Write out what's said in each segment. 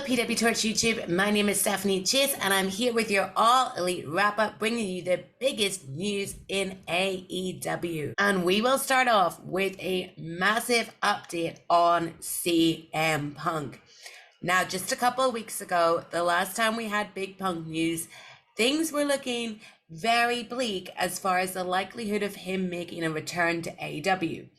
PWTorch YouTube, my name is Stephanie Chase and I'm here with your All Elite wrap-up, bringing you the biggest news in AEW. And we will start off with a massive update on CM Punk. Now, just a couple of weeks ago, the last time we had big Punk news, things were looking very bleak as far as the likelihood of him making a return to AEW.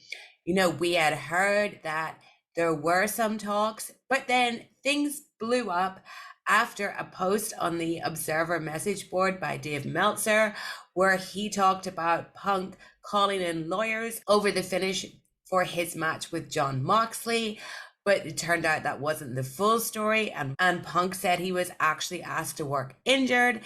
You know, we had heard that there were some talks, but then things blew up after a post on the Observer message board by Dave Meltzer, where he talked about Punk calling in lawyers over the finish for his match with Jon Moxley. But it turned out that wasn't the full story, and Punk said he was actually asked to work injured.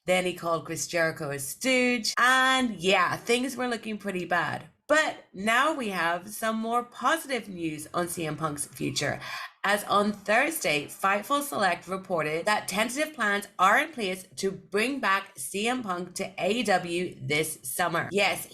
Then he called Chris Jericho a stooge, and yeah, things were looking pretty bad. But now we have some more positive news on CM Punk's future, as on Thursday, Fightful Select reported that tentative plans are in place to bring back CM Punk to AEW this summer. Yes,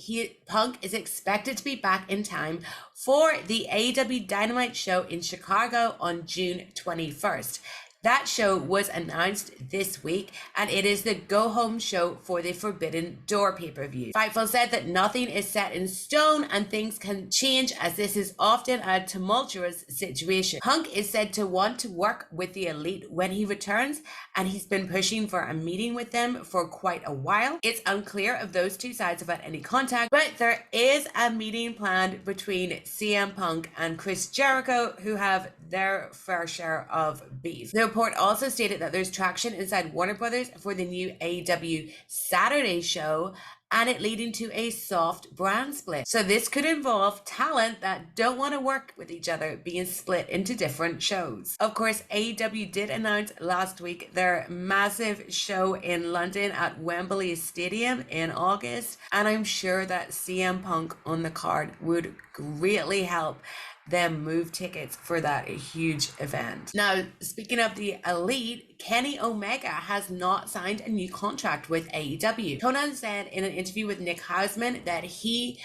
Punk is expected to be back in time for the AEW Dynamite show in Chicago on June 21st. That show was announced this week, and it is the go-home show for the Forbidden Door pay-per-view. Fightful said that nothing is set in stone and things can change, as this is often a tumultuous situation. Punk is said to want to work with the Elite when he returns, and he's been pushing for a meeting with them for quite a while. It's unclear if those two sides have had any contact, but there is a meeting planned between CM Punk and Chris Jericho, who have their fair share of beef. The report also stated that there's traction inside Warner Brothers for the new AEW Saturday show, and it leading to a soft brand split. So this could involve talent that don't want to work with each other being split into different shows. Of course, AEW did announce last week their massive show in London at Wembley Stadium in August, and I'm sure that CM Punk on the card would greatly help them move tickets for that huge event. Now, speaking of the Elite, Kenny Omega has not signed a new contract with AEW. Conan said in an interview with Nick Hausman that he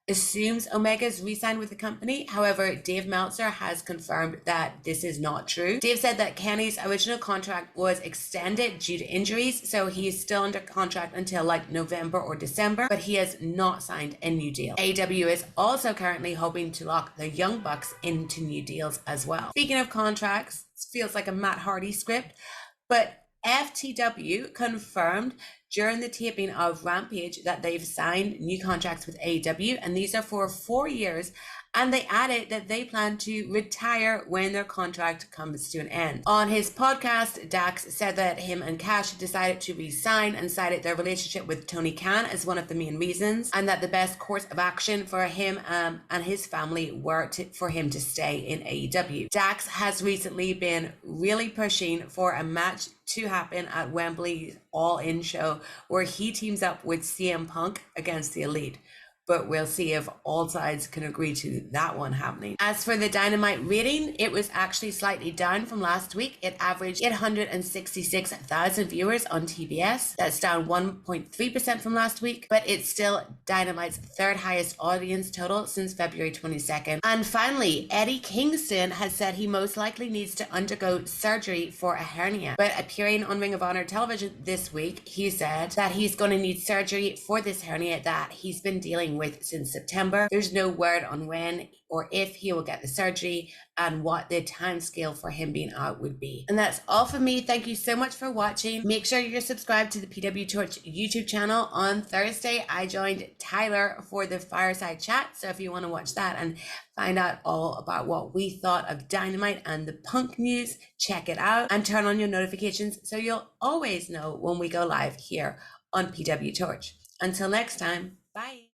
assumes Omega's re-signed with the company. However, Dave Meltzer has confirmed that this is not true. Dave said that Kenny's original contract was extended due to injuries, so he's still under contract until like November or December, but he has not signed a new deal. AEW is also currently hoping to lock the Young Bucks into new deals as well. Speaking of contracts, it feels like a Matt Hardy script, but FTW confirmed during the taping of Rampage that they've signed new contracts with AEW, and these are for 4 years, and they added that they plan to retire when their contract comes to an end. On his podcast, Dax said that him and Cash decided to re-sign and cited their relationship with Tony Khan as one of the main reasons, and that the best course of action for him and his family were for him to stay in AEW. Dax has recently been really pushing for a match to happen at Wembley's All-In show, where he teams up with CM Punk against the Elite. But we'll see if all sides can agree to that one happening. As for the Dynamite rating, it was actually slightly down from last week. It averaged 866,000 viewers on TBS. That's down 1.3% from last week, but it's still Dynamite's third highest audience total since February 22nd. And finally, Eddie Kingston has said he most likely needs to undergo surgery for a hernia. But appearing on Ring of Honor television this week, he said that he's going to need surgery for this hernia that he's been dealing with since September. There's no word on when or if he will get the surgery and what the time scale for him being out would be. And that's all for me. Thank you so much for watching. Make sure you're subscribed to the PWTorch YouTube channel. On Thursday, I joined Tyler for the fireside chat. So if you want to watch that and find out all about what we thought of Dynamite and the Punk news, check it out and turn on your notifications so you'll always know when we go live here on PWTorch. Until next time, bye.